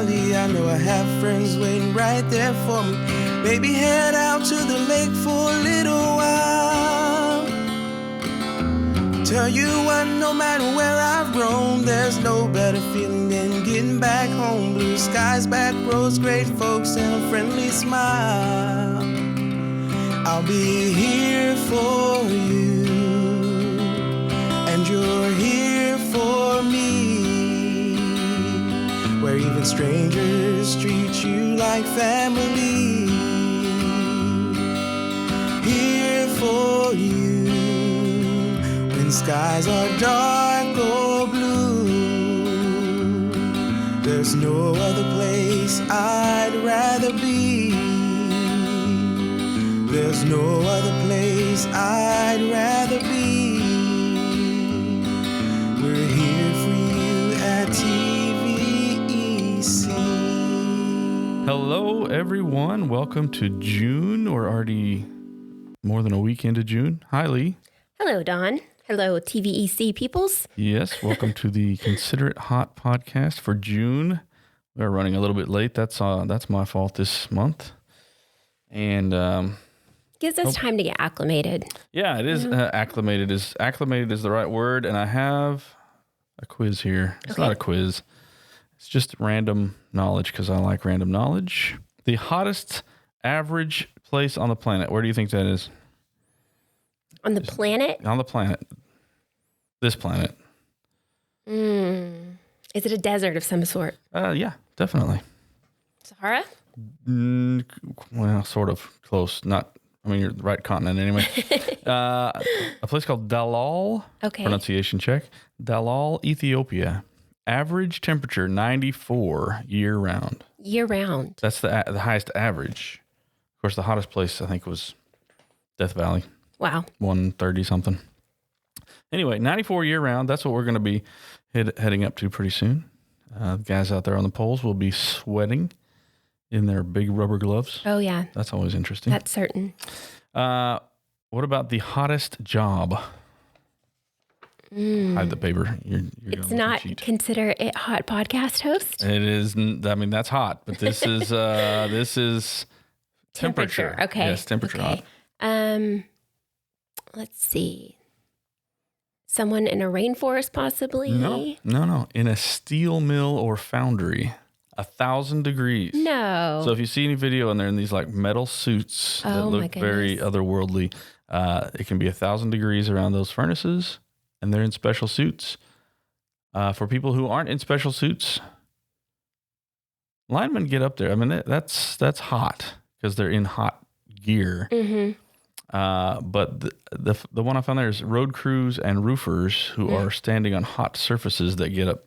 Valley. I know I have friends waiting right there for me. Maybe head out to the lake for a little while. Tell you what, no matter where I've roamed, there's no better feeling than getting back home. Blue skies, back roads, great folks, and a friendly smile. I'll be here for you, and you're here for me, where even strangers treat you like family. Here for you, when skies are dark or blue. There's no other place I'd rather be. There's no other place I'd rather be. We're here for you at TVEC. Hello, everyone. Welcome to June. We're already more than a week into June. Hi, Leigh. Hello, Don. Hello, TVEC peoples. Yes, welcome to the Consider It Hot podcast for June. We're running a little bit late. That's my fault this month. And Gives us time to get acclimated. yeah, it is acclimated. Acclimated is the right word. And I have a quiz here. It's not a quiz. It's just random knowledge because I like random knowledge. The hottest average place on the planet. Where do you think that is? On the planet? On the planet. This planet. Is it a desert of some sort? Yeah, definitely. Sahara? Well, sort of close. Not, I mean, you're the right continent anyway. A place called Dalal. Okay. Pronunciation check. Dalal, Ethiopia. Average temperature 94 year round. Year round. That's the highest average. Of course, the hottest place I think was Death Valley. Wow. 130 something. Anyway, 94 year round. That's what we're going to be heading up to pretty soon. The guys out there on the poles will be sweating in their big rubber gloves. Oh, yeah. That's always interesting. That's certain. What about the hottest job? Hide the paper. You're It's not Consider It Hot podcast host? It is. I mean, that's hot, but this is temperature. Okay. Yes, temperature okay. hot. Let's see. Someone in a rainforest, possibly? No. In a steel mill or foundry. 1,000 degrees. No. So if you see any video and they're in these like metal suits that look very otherworldly, it can be 1,000 degrees around those furnaces, and they're in special suits. For people who aren't in special suits, linemen get up there. I mean, that's hot because they're in hot gear. Mm-hmm. But the one I found there is road crews and roofers who are standing on hot surfaces that get up.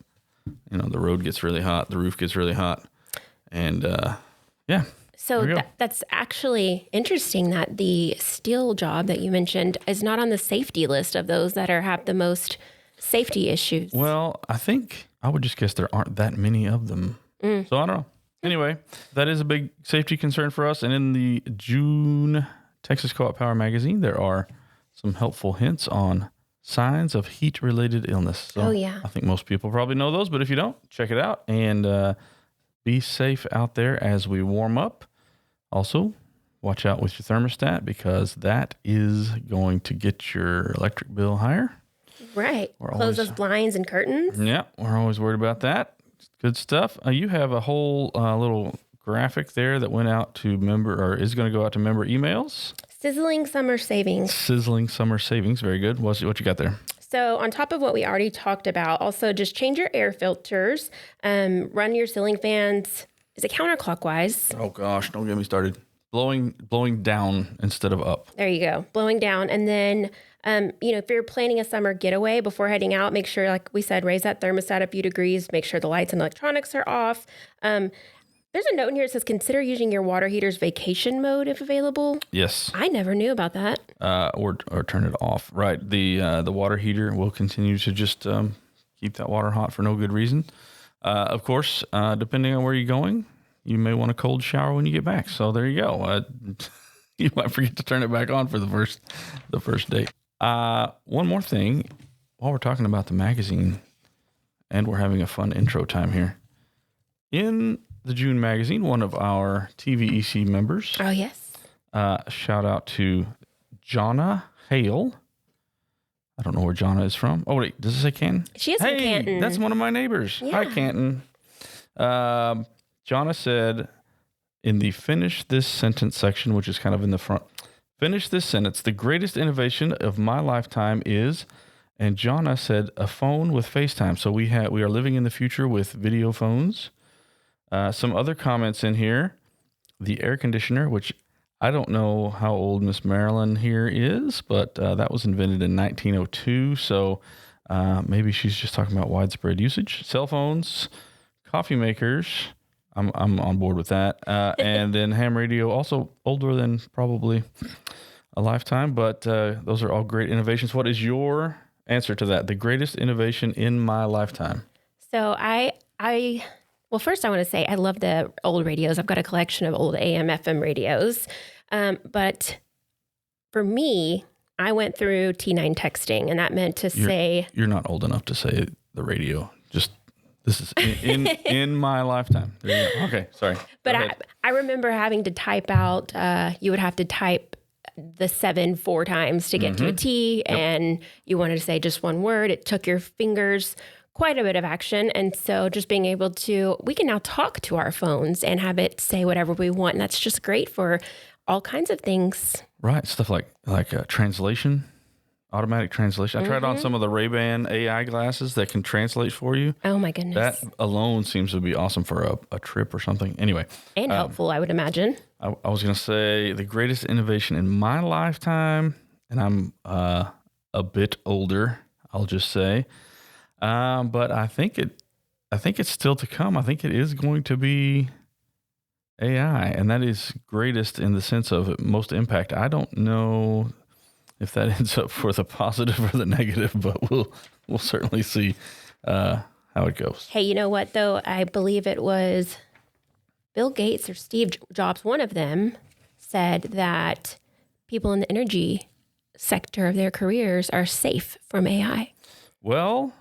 You know, the road gets really hot, the roof gets really hot, and yeah. So that's actually interesting that the steel job that you mentioned is not on the safety list of those that have the most safety issues. Well, I think I would just guess there aren't that many of them. So I don't know. Anyway, that is a big safety concern for us. And in the June Texas Co-op Power magazine, there are some helpful hints on signs of heat-related illness. So I think most people probably know those, but if you don't, check it out and be safe out there as we warm up. Also, watch out with your thermostat because that is going to get your electric bill higher. Right. Close those blinds and curtains. Yeah, we're always worried about that. Good stuff. You have a whole little graphic there that went out to is going to go out to member emails. Sizzling summer savings. Very good. What you got there? So on top of what we already talked about, also just change your air filters. Run your ceiling fans. Is it counterclockwise? Oh gosh, don't get me started. Blowing down instead of up. There you go. Blowing down. And then, if you're planning a summer getaway before heading out, make sure, like we said, raise that thermostat a few degrees. Make sure the lights and electronics are off. There's a note in here that says, consider using your water heater's vacation mode if available. Yes. I never knew about that. Or turn it off. Right. The water heater will continue to just keep that water hot for no good reason. Of course, depending on where you're going, you may want a cold shower when you get back. So there you go. You might forget to turn it back on for the first date. One more thing, while we're talking about the magazine, and we're having a fun intro time here. In the June magazine, one of our TVEC members. Oh, yes. Shout out to Jonna Hale. I don't know where Jonna is from. Oh, wait. Does it say Canton? She is from Canton. That's one of my neighbors. Yeah. Hi, Canton. Jonna said in the finish this sentence section, which is kind of in the front, finish this sentence. The greatest innovation of my lifetime is, and Jonna said, a phone with FaceTime. So we are living in the future with video phones. Some other comments in here. The air conditioner, which I don't know how old Miss Marilyn here is, but that was invented in 1902. So maybe she's just talking about widespread usage. Cell phones, coffee makers. I'm on board with that. And then ham radio, also older than probably a lifetime, but those are all great innovations. What is your answer to that? The greatest innovation in my lifetime. So well, first I want to say I love the old radios. I've got a collection of old AM, FM radios. But for me, I went through T9 texting, and that meant to say... You're not old enough to say the radio. Just, this is in my lifetime. There you go. Okay, sorry. But I remember having to type out, you would have to type the 7 4 times to get to a T, and you wanted to say just one word. It took your fingers quite a bit of action. And so just being able to, we can now talk to our phones and have it say whatever we want. And that's just great for all kinds of things. Right. Stuff like translation, automatic translation. I tried on some of the Ray-Ban AI glasses that can translate for you. Oh my goodness. That alone seems to be awesome for a trip or something. Anyway. And helpful, I would imagine. I was going to say the greatest innovation in my lifetime, and I'm a bit older, I'll just say. But I think it's still to come. I think it is going to be AI, and that is greatest in the sense of most impact. I don't know if that ends up for the positive or the negative, but we'll certainly see how it goes. Hey, you know what though? I believe it was Bill Gates or Steve Jobs. One of them said that people in the energy sector of their careers are safe from AI. Well,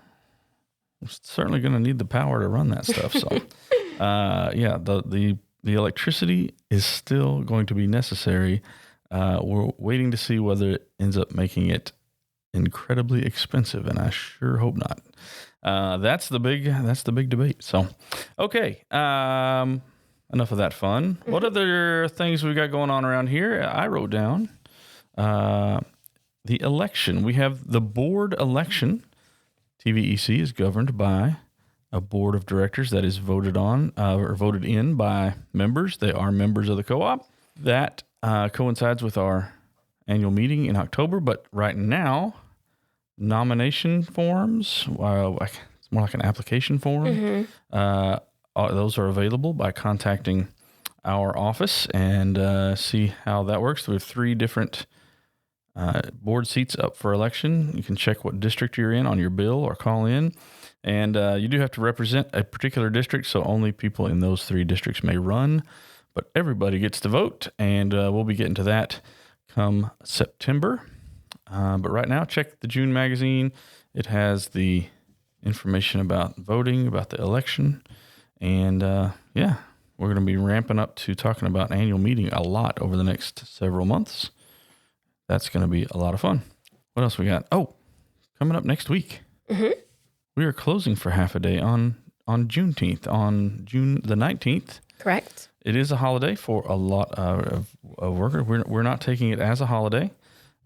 we're certainly going to need the power to run that stuff. So, yeah, the electricity is still going to be necessary. We're waiting to see whether it ends up making it incredibly expensive, and I sure hope not. That's the big debate. So, okay, enough of that fun. What other things we got going on around here? I wrote down the election. We have the board election. TVEC is governed by a board of directors that is voted on or voted in by members. They are members of the co-op. That coincides with our annual meeting in October. But right now, nomination forms, it's more like an application form. Those are available by contacting our office and see how that works. We have 3 different board seats up for election. You can check what district you're in on your bill or call in. And you do have to represent a particular district, so only people in those 3 districts may run. But everybody gets to vote, and we'll be getting to that come September. But right now, check the June magazine. It has the information about voting, about the election. And yeah, we're going to be ramping up to talking about annual meeting a lot over the next several months. That's going to be a lot of fun. What else we got? Oh, coming up next week, we are closing for half a day on Juneteenth, on June the 19th. Correct. It is a holiday for a lot of workers. We're not taking it as a holiday,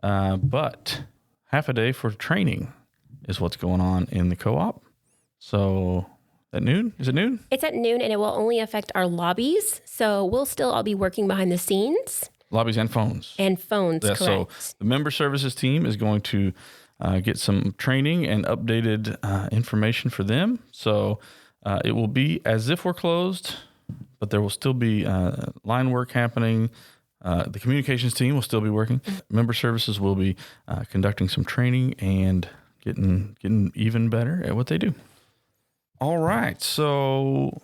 but half a day for training is what's going on in the co-op. So at noon? Is it noon? It's at noon, and it will only affect our lobbies. So we'll still all be working behind the scenes. Lobbies and phones. And phones, yeah, correct. So the member services team is going to get some training and updated information for them. So it will be as if we're closed, but there will still be line work happening. The communications team will still be working. Member services will be conducting some training and getting even better at what they do. All right. So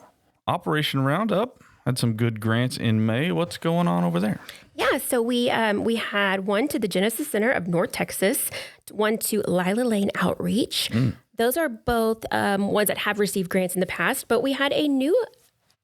Operation Roundup had some good grants in May. What's going on over there? Yeah, so we had one to the Genesis Center of North Texas, one to Lila Lane Outreach. Those are both ones that have received grants in the past, but we had a new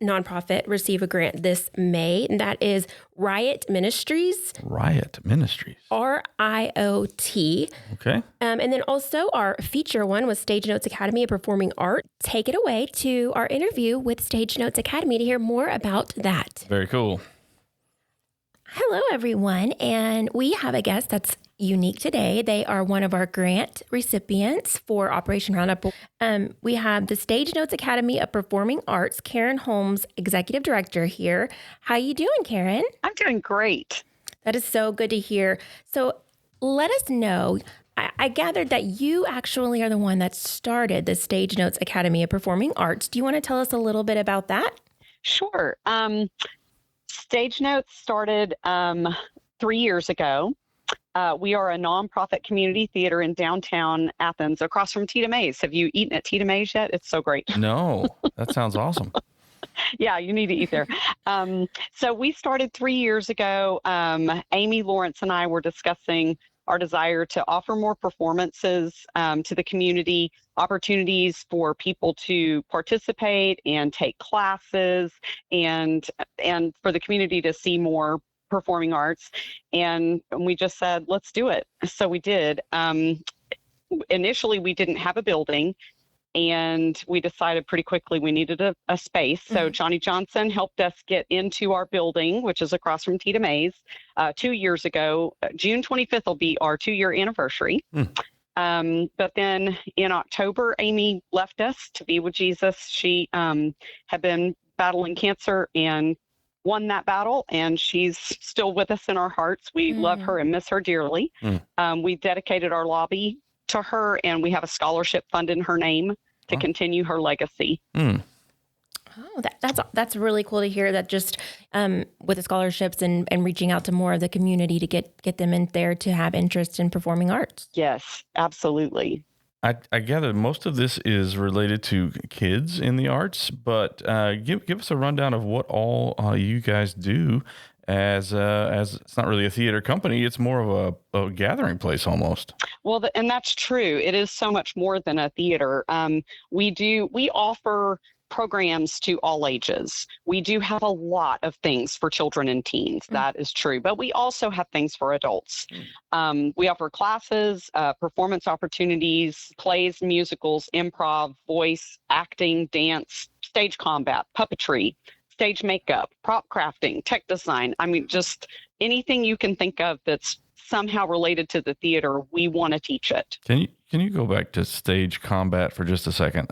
nonprofit receive a grant this May, and that is Riot Ministries. Riot Ministries. RIOT. Okay. And then also our feature one was Stage Notes Academy of Performing Arts. Take it away to our interview with Stage Notes Academy to hear more about that. Very cool. Hello, everyone. And we have a guest that's unique today. They are one of our grant recipients for Operation Roundup. We have the Stage Notes Academy of Performing Arts, Karen Holmes, Executive Director here. How you doing, Karen? I'm doing great. That is so good to hear. So let us know. I gathered that you actually are the one that started the Stage Notes Academy of Performing Arts. Do you want to tell us a little bit about that? Sure. Stage Notes started 3 years ago. We are a nonprofit community theater in downtown Athens, across from Tita Mae's. Have you eaten at Tita Mae's yet? It's so great. No, that sounds awesome. Yeah, you need to eat there. So we started 3 years ago. Amy Lawrence and I were discussing our desire to offer more performances to the community, opportunities for people to participate and take classes, and for the community to see more performing arts. And we just said, let's do it. So we did. Initially, we didn't have a building, and we decided pretty quickly we needed a space. So Johnny Johnson helped us get into our building, which is across from Tita Mae's, 2 years ago. June 25th will be our 2-year anniversary. But then in October, Amy left us to be with Jesus. She had been battling cancer and won that battle, and she's still with us in our hearts. We love her and miss her dearly. We dedicated our lobby to her, and we have a scholarship fund in her name to continue her legacy. Oh, that's really cool to hear that, just with the scholarships and reaching out to more of the community to get them in there to have interest in performing arts. Yes, absolutely. I gather most of this is related to kids in the arts, but give us a rundown of what all you guys do as it's not really a theater company. It's more of a gathering place almost. Well, and that's true. It is so much more than a theater. We offer programs to all ages. We do have a lot of things for children and teens. That is true. But we also have things for adults. We offer classes, performance opportunities, plays, musicals, improv, voice, acting, dance, stage combat, puppetry, stage makeup, prop crafting, tech design. I mean, just anything you can think of that's somehow related to the theater, we want to teach it. Can you go back to stage combat for just a second?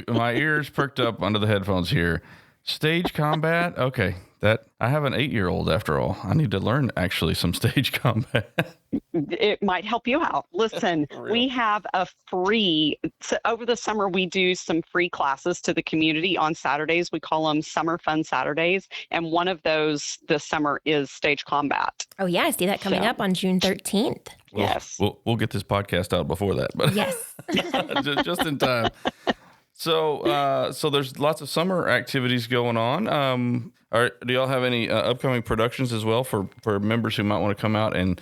My ears perked up under the headphones here. Stage combat? Okay. That I have an 8-year-old after all. I need to learn actually some stage combat. It might help you out. Listen, we have over the summer, we do some free classes to the community on Saturdays. We call them Summer Fun Saturdays. And one of those this summer is stage combat. Oh, yeah. I see that coming up on June 13th. Yes. We'll get this podcast out before that, but yes, just in time. So there's lots of summer activities going on. Do y'all have any upcoming productions as well for members who might want to come out and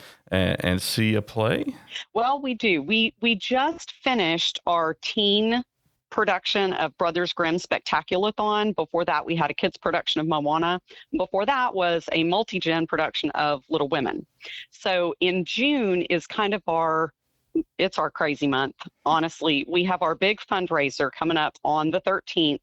see a play? Well, we do. We just finished our teen production of Brothers Grimm Spectacular-thon. Before that, we had a kids production of Moana. Before that was a multi-gen production of Little Women. So in June is kind of it's our crazy month. Honestly, we have our big fundraiser coming up on the 13th.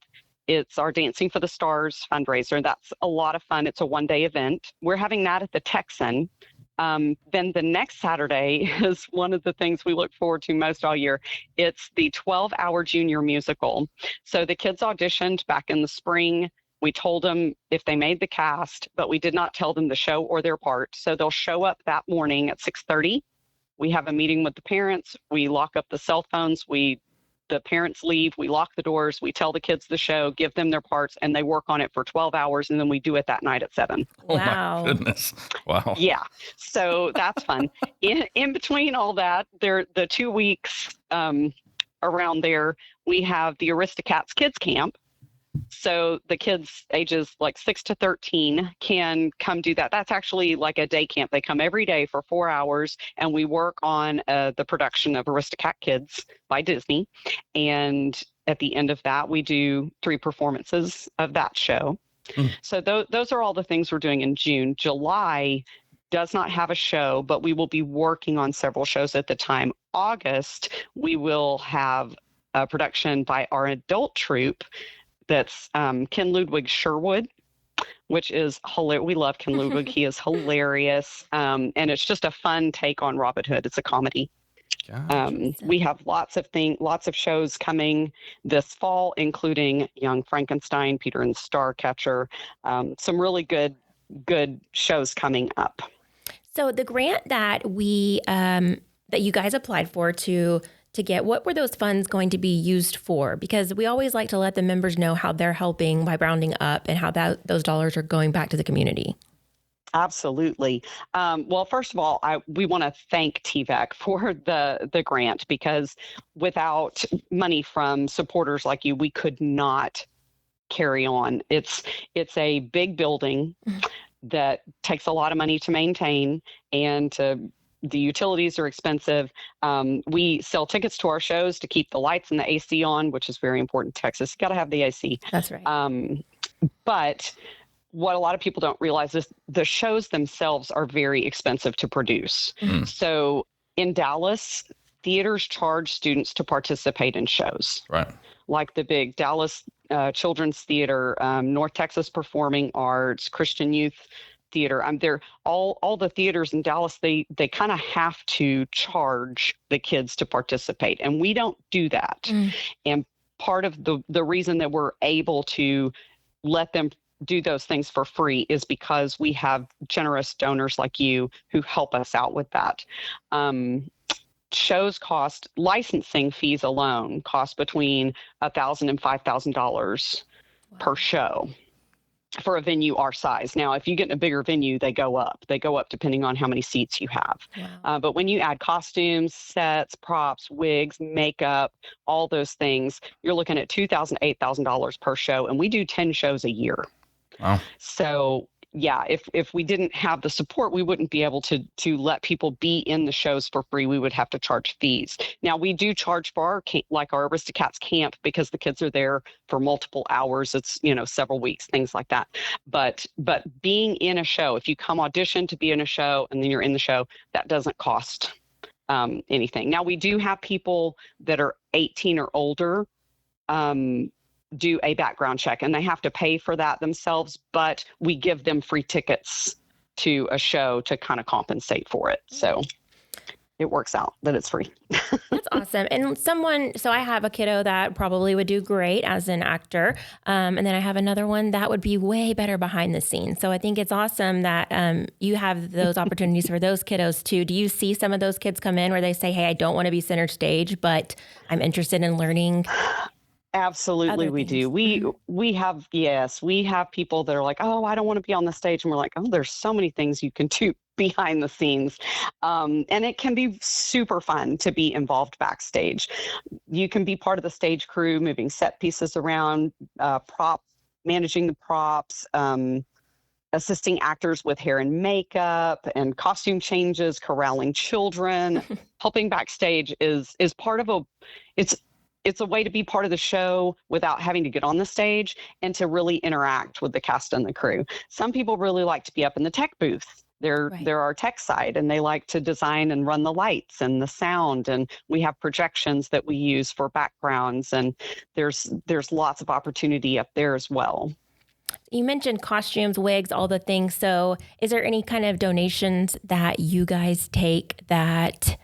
It's our Dancing for the Stars fundraiser. That's a lot of fun. It's a one-day event. We're having that at the Texan. Then the next Saturday is one of the things we look forward to most all year. It's the 12-hour junior musical. So the kids auditioned back in the spring. We told them if they made the cast, but we did not tell them the show or their part. So they'll show up that morning at 6:30. We have a meeting with the parents. We lock up the cell phones. The parents leave. We lock the doors. We tell the kids the show, give them their parts, and they work on it for 12 hours, and then we do it that night at 7. Wow. Oh, my goodness. Wow. Yeah. So that's fun. In between all that, the 2 weeks around there, we have the Aristocats Kids Camp. So the kids ages like 6 to 13 can come do that. That's actually like a day camp. They come every day for 4 hours, and we work on the production of Aristocat Kids by Disney. And at the end of that, we do 3 performances of that show. So those are all the things we're doing in June. July does not have a show, but we will be working on several shows at the time. August, we will have a production by our adult troupe. That's Ken Ludwig Sherwood, which is hilarious. We love Ken Ludwig. He is hilarious. And it's just a fun take on Robin Hood. It's a comedy. We have lots of shows coming this fall, including Young Frankenstein, Peter and the Starcatcher, some really good shows coming up. So the grant that we that you guys applied for to get, what were those funds going to be used for? Because we always like to let the members know how they're helping by rounding up and how those dollars are going back to the community. Absolutely. Well, first of all, we want to thank TVEC for the grant, because without money from supporters like you, we could not carry on. It's a big building that takes a lot of money to maintain, and the utilities are expensive. We sell tickets to our shows to keep the lights and the AC on, which is very important in Texas. You got to have the AC. That's right. But what a lot of people don't realize is the shows themselves are very expensive to produce. So in Dallas, theaters charge students to participate in shows. Right. Like the big Dallas Children's Theater, North Texas Performing Arts, Christian Youth Theater. They're all the theaters in Dallas, they kind of have to charge the kids to participate, and we don't do that. And part of the reason that we're able to let them do those things for free is because we have generous donors like you who help us out with that. Shows cost, licensing fees alone cost between $1,000 and $5,000 per show for a venue our size. Now, if you get in a bigger venue, they go up depending on how many seats you have. Wow. But when you add costumes, sets, props, wigs, makeup, all those things, you're looking at $2,000, $8,000 per show. And we do 10 shows a year. Wow. So yeah, if we didn't have the support, we wouldn't be able to let people be in the shows for free. We would have to charge fees. Now, we do charge for our Aristocats camp, because the kids are there for multiple hours. It's, several weeks, things like that. But being in a show, if you come audition to be in a show and then you're in the show, that doesn't cost anything. Now, we do have people that are 18 or older do a background check, and they have to pay for that themselves, but we give them free tickets to a show to kind of compensate for it. So it works out that it's free. That's awesome. And so I have a kiddo that probably would do great as an actor. And then I have another one that would be way better behind the scenes. So I think it's awesome that you have those opportunities for those kiddos too. Do you see some of those kids come in where they say, hey, I don't want to be center stage, but I'm interested in learning? Absolutely, we do. We have people that are like, oh, I don't want to be on the stage. And we're like, oh, there's so many things you can do behind the scenes. And it can be super fun to be involved backstage. You can be part of the stage crew, moving set pieces around, managing the props, assisting actors with hair and makeup and costume changes, corralling children. Helping backstage is part of it's a way to be part of the show without having to get on the stage and to really interact with the cast and the crew. Some people really like to be up in the tech booth. They're our tech side, and they like to design and run the lights and the sound. And we have projections that we use for backgrounds, and there's lots of opportunity up there as well. You mentioned costumes, wigs, all the things. So is there any kind of donations that you guys take that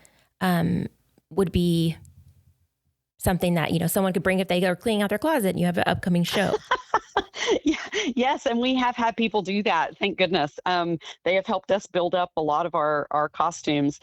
would be something that, someone could bring if they are cleaning out their closet and you have an upcoming show? Yes, and we have had people do that. Thank goodness. They have helped us build up a lot of our costumes.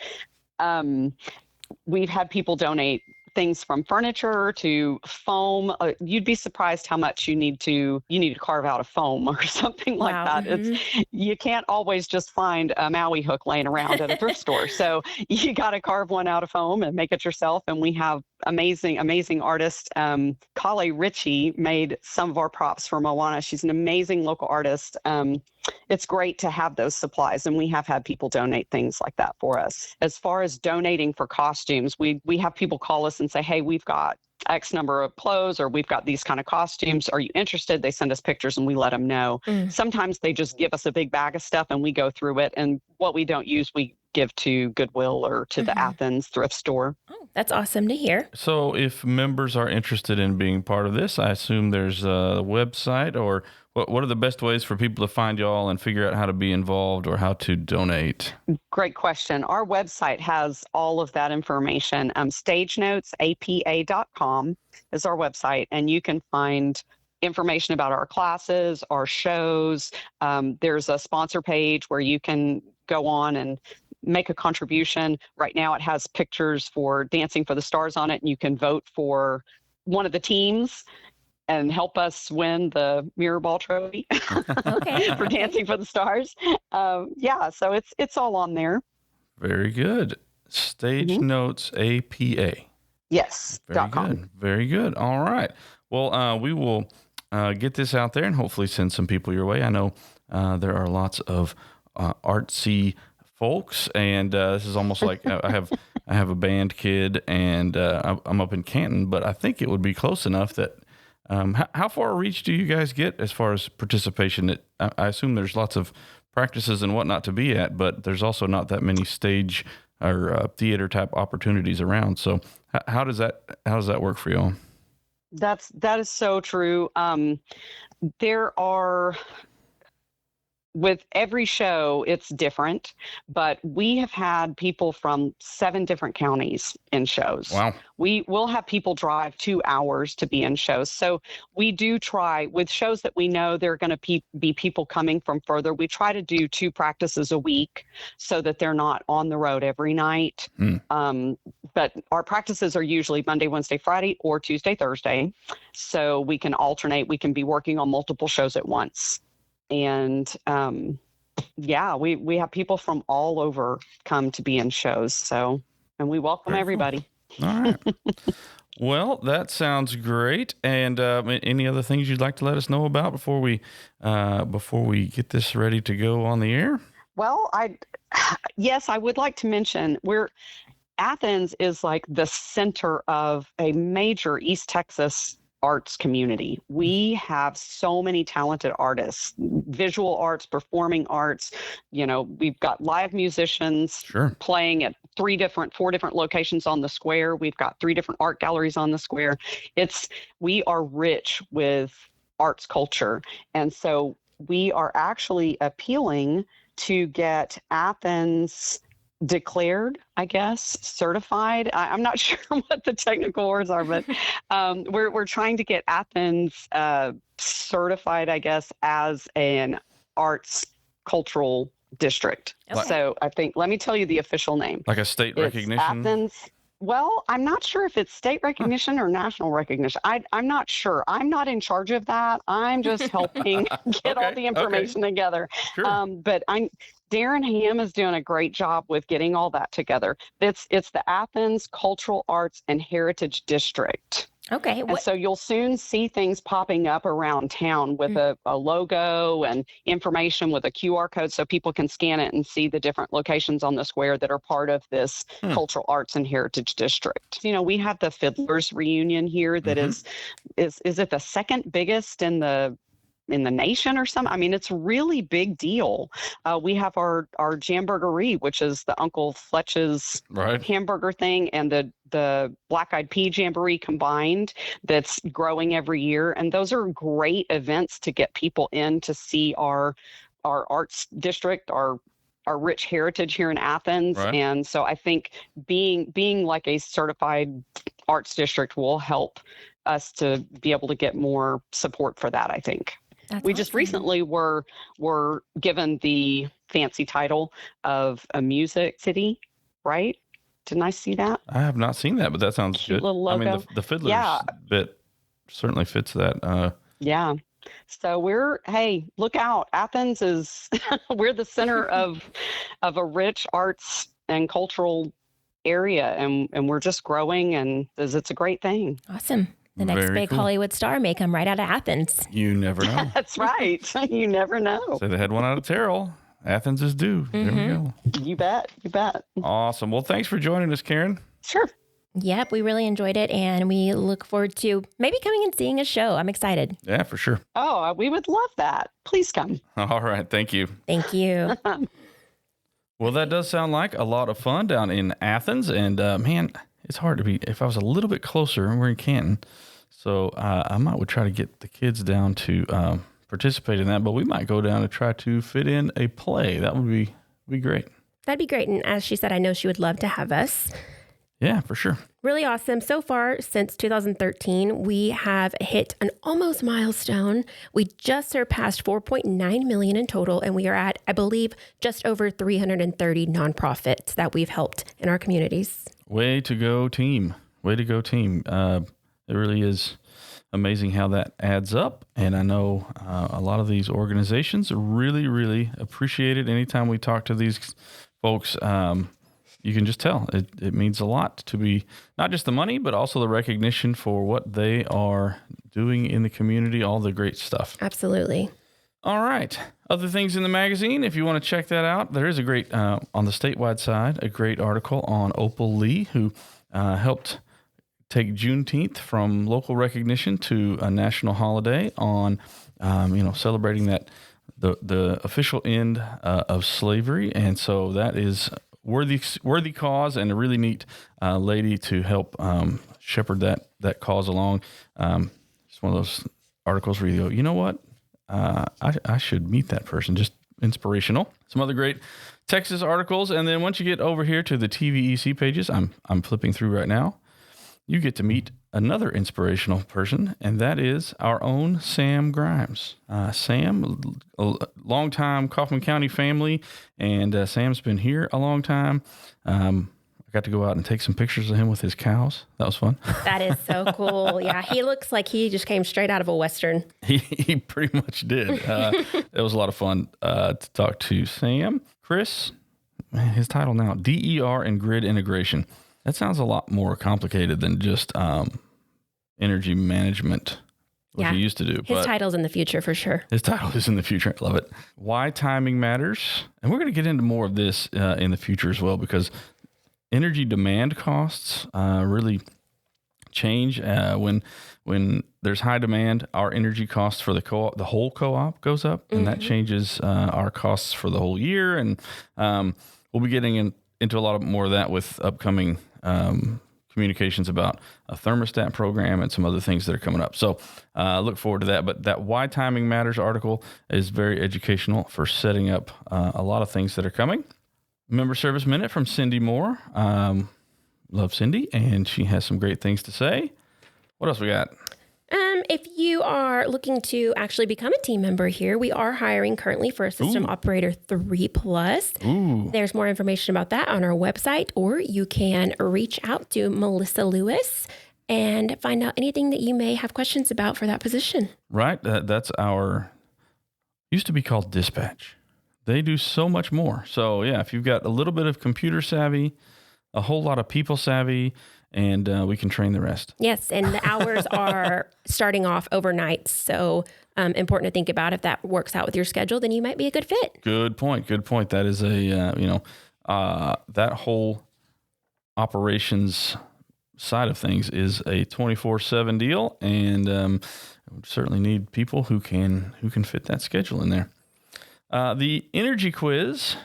We've had people donate things from furniture to foam. You'd be surprised how much you need to carve out a foam or something like Wow. that. You can't always just find a Maui hook laying around at a thrift store. So you got to carve one out of foam and make it yourself. And we have amazing artist. Kale Ritchie made some of our props for Moana. She's an amazing local artist. It's great to have those supplies, and we have had people donate things like that for us. As far as donating for costumes, we have people call us and say, hey, we've got X number of clothes, or we've got these kind of costumes. Are you interested? They send us pictures and we let them know. Sometimes they just give us a big bag of stuff and we go through it. And what we don't use, we give to Goodwill or to the Athens thrift store. Oh, that's awesome to hear. So if members are interested in being part of this, I assume there's a website, or what are the best ways for people to find y'all and figure out how to be involved or how to donate? Great question. Our website has all of that information. StageNotesAPA.com is our website, and you can find information about our classes, our shows. There's a sponsor page where you can go on and make a contribution. Right now it has pictures for Dancing for the Stars on it, and you can vote for one of the teams and help us win the Mirror Ball Trophy for Dancing for the Stars. So it's all on there. Very good. Stage Notes APA. Yes. Very good. Very good. All right. Well, we will get this out there and hopefully send some people your way. I know there are lots of artsy folks, and this is almost like I have a band kid, and I'm up in Canton, but I think it would be close enough that. How far reach do you guys get as far as participation? I assume there's lots of practices and whatnot to be at, but there's also not that many stage or theater type opportunities around. So how does that work for y'all? That is so true. There are, with every show, it's different, but we have had people from 7 different counties in shows. Wow. We will have people drive 2 hours to be in shows. So we do try, with shows that we know there are going to be people coming from further, we try to do 2 practices a week so that they're not on the road every night. But our practices are usually Monday, Wednesday, Friday, or Tuesday, Thursday. So we can alternate. We can be working on multiple shows at once. And we have people from all over come to be in shows. So, and we welcome everybody. Cool. All right. Well, that sounds great. And any other things you'd like to let us know about before we get this ready to go on the air? Well, I would like to mention Athens is like the center of a major East Texas arts community. We have so many talented artists, visual arts, performing arts. We've got live musicians playing at 4 different locations on the square. We've got 3 different art galleries on the square. We are rich with arts culture. And so we are actually appealing to get Athens declared, I guess, certified. I'm not sure what the technical words are, but we're trying to get Athens certified, I guess, as an arts cultural district. Okay. So I think, let me tell you the official name. Like a state recognition? Athens. Well, I'm not sure if it's state recognition or national recognition. I'm not sure. I'm not in charge of that. I'm just helping get all the information together. Sure. But Darren Ham is doing a great job with getting all that together. It's the Athens Cultural Arts and Heritage District. Okay. And so you'll soon see things popping up around town with a logo and information with a QR code so people can scan it and see the different locations on the square that are part of this Cultural Arts and Heritage District. We have the Fiddlers Reunion here that is it the second biggest in the nation or something? I mean, it's a really big deal. We have our Jamboree, which is the Uncle Fletch's hamburger thing, and the Black Eyed Pea Jamboree combined that's growing every year. And those are great events to get people in to see our arts district, our rich heritage here in Athens. Right. And so I think being like a certified arts district will help us to be able to get more support for that, I think. We just recently were given the fancy title of a music city, right? Didn't I see that? I have not seen that, but that sounds Cute good. little I mean, logo. the Fiddler's Yeah. bit certainly fits that. Yeah. So hey, look out. Athens is, we're the center of a rich arts and cultural area, and we're just growing, and it's a great thing. Awesome. The next Very big cool. Hollywood star may come right out of Athens. You never know. That's right. You never know. Say they had one out of Terrell. Athens is due. There we go. You bet. You bet. Awesome. Well, thanks for joining us, Karen. Sure. Yep, we really enjoyed it, and we look forward to maybe coming and seeing a show. I'm excited. Yeah, for sure. Oh, we would love that. Please come. All right. Thank you. Thank you. Well, that does sound like a lot of fun down in Athens. And man, it's hard to be, if I was a little bit closer, we're in Canton. So I would try to get the kids down to participate in that, but we might go down and try to fit in a play. That would be great. That'd be great. And as she said, I know she would love to have us. Yeah, for sure. Really awesome. So far, since 2013, we have hit an almost milestone. We just surpassed 4.9 million in total, and we are at, I believe, just over 330 nonprofits that we've helped in our communities. Way to go, team. Way to go, team. It really is amazing how that adds up. And I know a lot of these organizations really, really appreciate it. Anytime we talk to these folks, you can just tell it means a lot to be not just the money, but also the recognition for what they are doing in the community, all the great stuff. Absolutely. All right. Other things in the magazine, if you want to check that out, there is a great, on the statewide side, a great article on Opal Lee, who helped take Juneteenth from local recognition to a national holiday on, celebrating that the official end of slavery. And so that is worthy cause, and a really neat lady to help shepherd that cause along. It's one of those articles where you go, you know what? I should meet that person. Just inspirational. Some other great Texas articles. And then once you get over here to the TVEC pages, I'm flipping through right now, you get to meet another inspirational person, and that is our own Sam Grimes. Sam, a longtime Kaufman County family, and Sam's been here a long time. I got to go out and take some pictures of him with his cows. That was fun. That is so cool. Yeah, he looks like he just came straight out of a Western. He pretty much did. It was a lot of fun to talk to Sam. Chris, man, his title now, DER and grid integration. That sounds a lot more complicated than just energy management, what he used to do. His title's in the future for sure. His title is in the future. I love it. Why timing matters. And we're going to get into more of this in the future as well, because energy demand costs really change when there's high demand. Our energy costs for the whole co-op goes up, and that changes our costs for the whole year. And we'll be getting into a lot more of that with upcoming communications about a thermostat program and some other things that are coming up. So look forward to that. But that Why Timing Matters article is very educational for setting up a lot of things that are coming. Member Service Minute from Cindy Moore. Love Cindy, and she has some great things to say. What else we got? If you are looking to actually become a team member here, we are hiring currently for a System Operator 3+. There's more information about that on our website, or you can reach out to Melissa Lewis and find out anything that you may have questions about for that position. Right. That's used to be called dispatch. They do so much more. So yeah, if you've got a little bit of computer savvy, a whole lot of people savvy, and we can train the rest. Yes, and the hours are starting off overnight. So important to think about. If that works out with your schedule, then you might be a good fit. Good point. That is that whole operations side of things is a 24/7 deal, and we certainly need people who can fit that schedule in there. The energy quiz,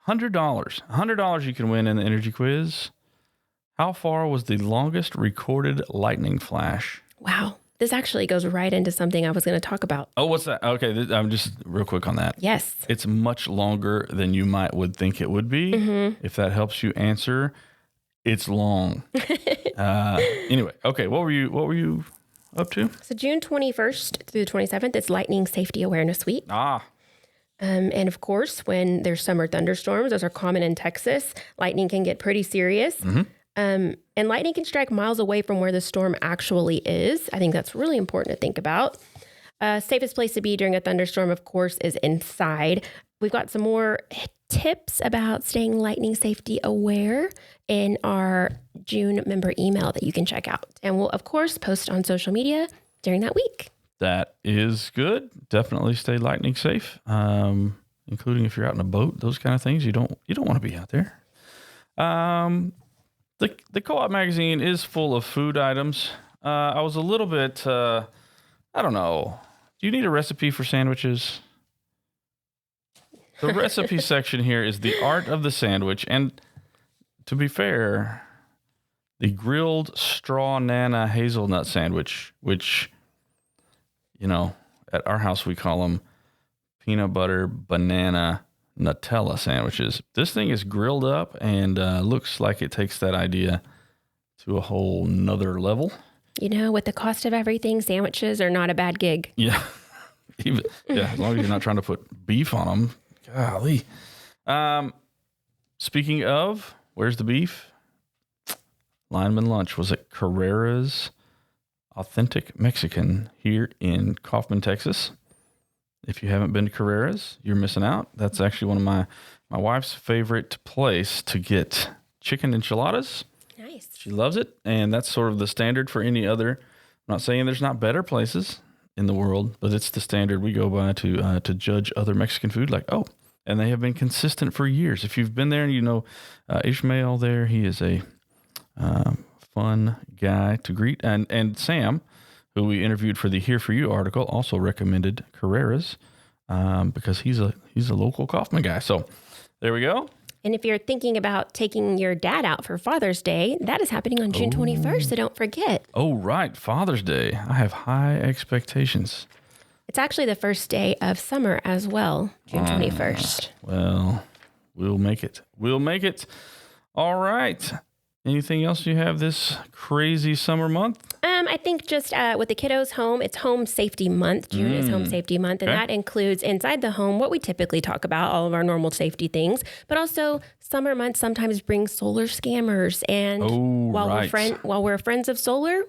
$100 you can win in the energy quiz. How far was the longest recorded lightning flash? Wow. This actually goes right into something I was going to talk about. Oh, what's that? Okay, I'm just real quick on that. Yes. It's much longer than you would think it would be. Mm-hmm. If that helps you answer, it's long. Anyway, okay, what were you up to? So June 21st through the 27th, it's Lightning Safety Awareness Week. And of course, when there's summer thunderstorms, those are common in Texas, lightning can get pretty serious. Mm-hmm. And lightning can strike miles away from where the storm actually is. I think that's really important to think about. Safest place to be during a thunderstorm, of course, is inside. We've got some more tips about staying lightning safety aware in our June member email that you can check out. And we'll, of course, post on social media during that week. That is good. Definitely stay lightning safe, including if you're out in a boat, those kind of things. You don't want to be out there. The Co-op magazine is full of food items. I was a little bit, I don't know. Do you need a recipe for sandwiches? The recipe section here is the art of the sandwich. And to be fair, the grilled straw nana hazelnut sandwich, which, at our house we call them peanut butter banana Nutella sandwiches. This thing is grilled up and looks like it takes that idea to a whole nother level. With the cost of everything, sandwiches are not a bad gig. Yeah. As long as you're not trying to put beef on them. Golly. Speaking of, where's the beef? Lineman lunch was at Carrera's Authentic Mexican here in Kaufman, Texas. If you haven't been to Carrera's, you're missing out. That's actually one of my wife's favorite place to get chicken enchiladas. Nice. She loves it, and that's sort of the standard for any other. I'm not saying there's not better places in the world, but it's the standard we go by to judge other Mexican food. And they have been consistent for years. If you've been there and Ishmael there, he is a fun guy to greet. And Sam, who we interviewed for the Here For You article, also recommended Carrera's because he's a local Kaufman guy. So there we go. And if you're thinking about taking your dad out for Father's Day, that is happening on June 21st, so don't forget. Oh, right. Father's Day. I have high expectations. It's actually the first day of summer as well, June 21st. Well, we'll make it. All right. Anything else you have this crazy summer month? I think just with the kiddos home, it's Home Safety Month. June is Home Safety Month, and that includes inside the home what we typically talk about, all of our normal safety things, but also summer months sometimes bring solar scammers. And while we're friends of solar,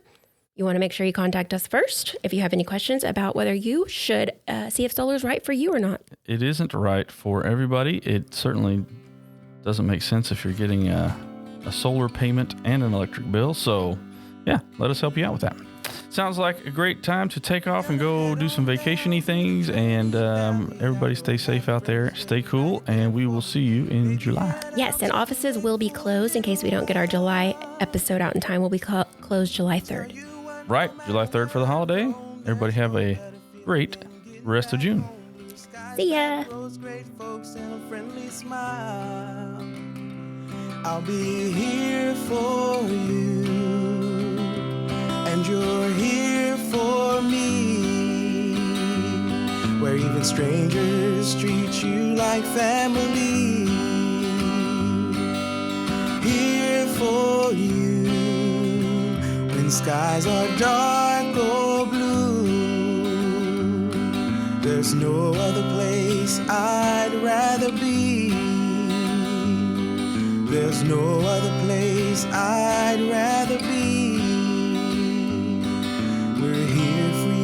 you want to make sure you contact us first if you have any questions about whether you should see if solar is right for you or not. It isn't right for everybody. It certainly doesn't make sense if you're getting a solar payment and an electric bill. So, yeah, let us help you out with that. Sounds like a great time to take off and go do some vacation-y things. And everybody stay safe out there. Stay cool. And we will see you in July. Yes, and offices will be closed in case we don't get our July episode out in time. We'll be closed July 3rd. Right, July 3rd for the holiday. Everybody have a great rest of June. See ya. I'll be here for you, and you're here for me, where even strangers treat you like family. Here for you, when skies are dark or blue, there's no other place I'd rather be. There's no other place I'd rather be. We're here for you.